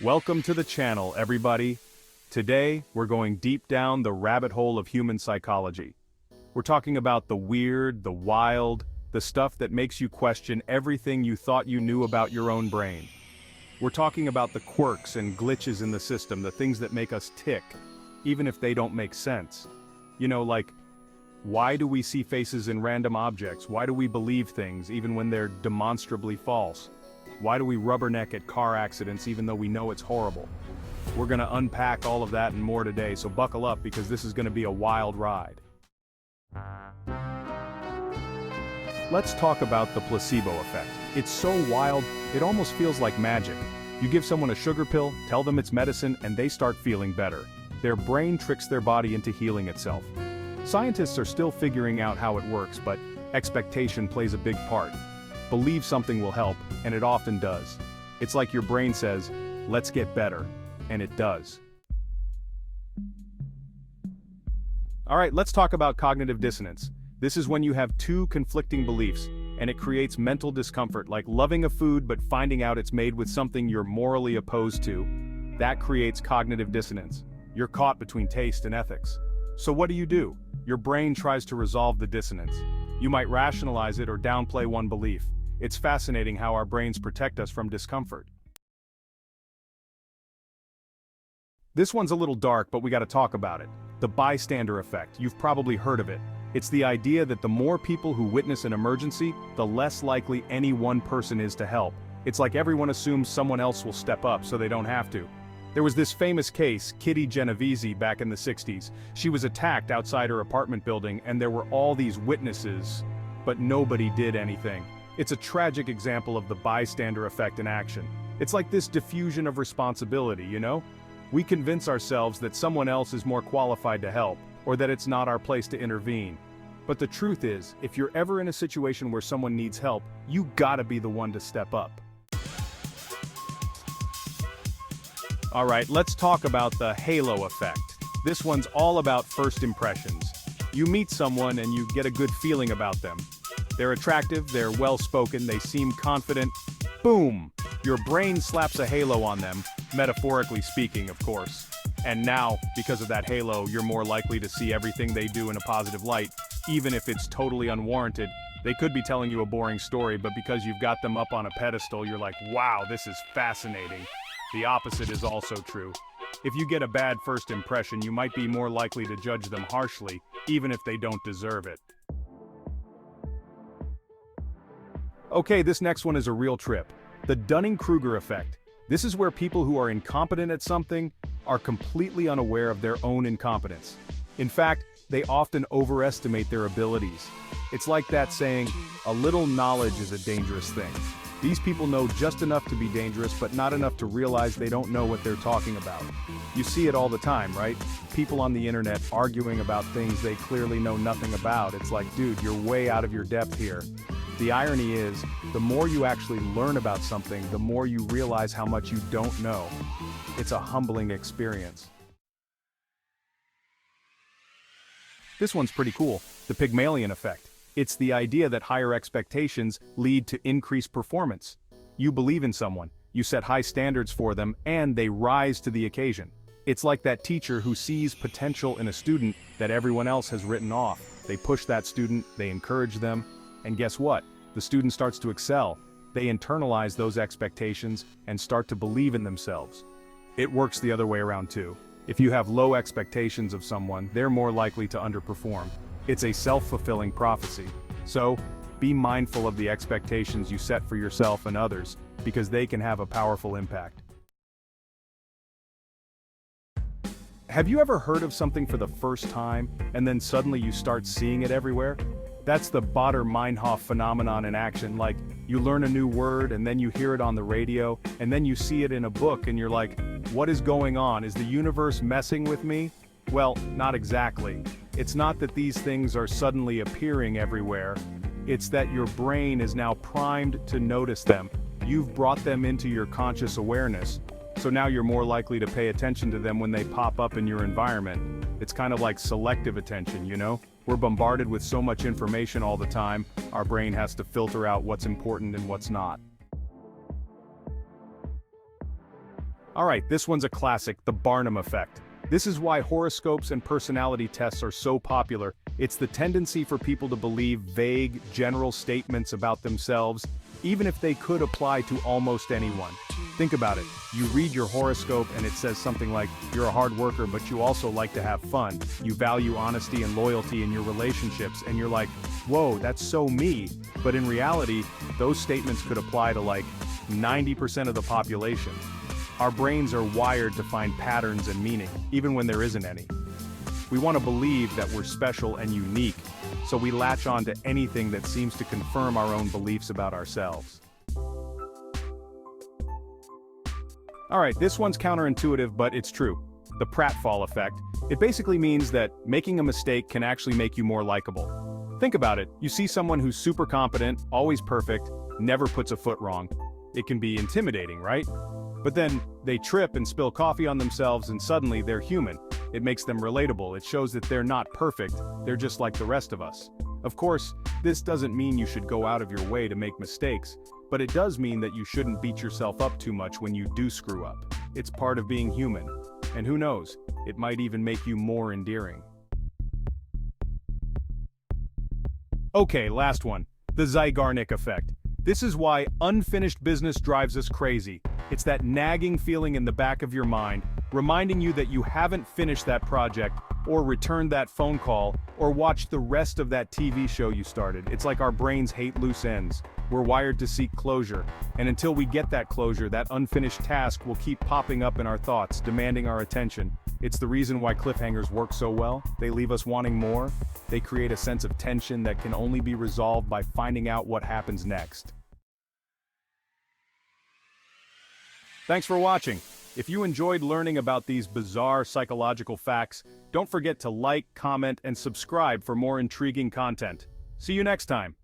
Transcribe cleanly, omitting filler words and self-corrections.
Welcome to the channel, everybody. Today, we're going deep down the rabbit hole of human psychology. We're talking about the weird, the wild, the stuff that makes you question everything you thought you knew about your own brain. We're talking about the quirks and glitches in the system, the things that make us tick, even if they don't make sense. You know, like, why do we see faces in random objects? Why do we believe things, even when they're demonstrably false? Why do we rubberneck at car accidents even though we know it's horrible? We're gonna unpack all of that and more today, so buckle up because this is gonna be a wild ride. Let's talk about the placebo effect. It's so wild, it almost feels like magic. You give someone a sugar pill, tell them it's medicine, and they start feeling better. Their brain tricks their body into healing itself. Scientists are still figuring out how it works, but expectation plays a big part. Believe something will help, and it often does. It's like your brain says, let's get better, and it does. Alright, let's talk about cognitive dissonance. This is when you have two conflicting beliefs, and it creates mental discomfort, like loving a food but finding out it's made with something you're morally opposed to. That creates cognitive dissonance. You're caught between taste and ethics. So what do? Your brain tries to resolve the dissonance. You might rationalize it or downplay one belief. It's fascinating how our brains protect us from discomfort. This one's a little dark, but we gotta talk about it. The bystander effect, you've probably heard of it. It's the idea that the more people who witness an emergency, the less likely any one person is to help. It's like everyone assumes someone else will step up so they don't have to. There was this famous case, Kitty Genovese, back in the 60s. She was attacked outside her apartment building and there were all these witnesses, but nobody did anything. It's a tragic example of the bystander effect in action. It's like this diffusion of responsibility, you know? We convince ourselves that someone else is more qualified to help, or that it's not our place to intervene. But the truth is, if you're ever in a situation where someone needs help, you gotta be the one to step up. Alright, let's talk about the halo effect. This one's all about first impressions. You meet someone and you get a good feeling about them. They're attractive, they're well-spoken, they seem confident. Boom! Your brain slaps a halo on them, metaphorically speaking, of course. And now, because of that halo, you're more likely to see everything they do in a positive light, even if it's totally unwarranted. They could be telling you a boring story, but because you've got them up on a pedestal, you're like, wow, this is fascinating. The opposite is also true. If you get a bad first impression, you might be more likely to judge them harshly, even if they don't deserve it. Okay, this next one is a real trip. The Dunning Krueger effect. This is where people who are incompetent at something are completely unaware of their own incompetence. In fact, they often overestimate their abilities. It's like that saying, a little knowledge is a dangerous thing. These people know just enough to be dangerous, but not enough to realize they don't know what they're talking about. You see it all the time, right? People on the internet arguing about things they clearly know nothing about. It's like, dude, you're way out of your depth here. The irony is, the more you actually learn about something, the more you realize how much you don't know. It's a humbling experience. This one's pretty cool, the Pygmalion effect. It's the idea that higher expectations lead to increased performance. You believe in someone, you set high standards for them, and they rise to the occasion. It's like that teacher who sees potential in a student that everyone else has written off. They push that student, they encourage them, and guess what? The student starts to excel. They internalize those expectations and start to believe in themselves. It works the other way around too. If you have low expectations of someone, they're more likely to underperform. It's a self-fulfilling prophecy. So, be mindful of the expectations you set for yourself and others, because they can have a powerful impact. Have you ever heard of something for the first time, and then suddenly you start seeing it everywhere? That's the BotMhof phenomenon in action. Like, you learn a new word, and then you hear it on the radio, and then you see it in a book, and you're like, what is going on? Is the universe messing with me? Well, not exactly. It's not that these things are suddenly appearing everywhere. It's that your brain is now primed to notice them. You've brought them into your conscious awareness. So now you're more likely to pay attention to them when they pop up in your environment. It's kind of like selective attention, you know? We're bombarded with so much information all the time, our brain has to filter out what's important and what's not. Alright, this one's a classic, the Barnum Effect. This is why horoscopes and personality tests are so popular. It's the tendency for people to believe vague, general statements about themselves, even if they could apply to almost anyone. Think about it. You read your horoscope and it says something like, you're a hard worker but you also like to have fun. You value honesty and loyalty in your relationships, and you're like, whoa, that's so me. But in reality, those statements could apply to like 90% of the population. Our brains are wired to find patterns and meaning, even when there isn't any. We want to believe that we're special and unique, so we latch on to anything that seems to confirm our own beliefs about ourselves. Alright, this one's counterintuitive, but it's true. The Pratfall effect. It basically means that making a mistake can actually make you more likable. Think about it. You see someone who's super competent, always perfect, never puts a foot wrong. It can be intimidating, right? But then, they trip and spill coffee on themselves and suddenly they're human. It makes them relatable. It shows that they're not perfect, they're just like the rest of us. Of course, this doesn't mean you should go out of your way to make mistakes, but it does mean that you shouldn't beat yourself up too much when you do screw up. It's part of being human. And who knows, it might even make you more endearing. Okay, last one. The Zynic effect. This is why unfinished business drives us crazy. It's that nagging feeling in the back of your mind, reminding you that you haven't finished that project, or returned that phone call, or watched the rest of that TV show you started. It's like our brains hate loose ends. We're wired to seek closure, and until we get that closure, that unfinished task will keep popping up in our thoughts, demanding our attention. It's the reason why cliffhangers work so well. They leave us wanting more. They create a sense of tension that can only be resolved by finding out what happens next. Thanks for watching. If you enjoyed learning about these bizarre psychological facts, don't forget to like, comment, and subscribe for more intriguing content. See you next time.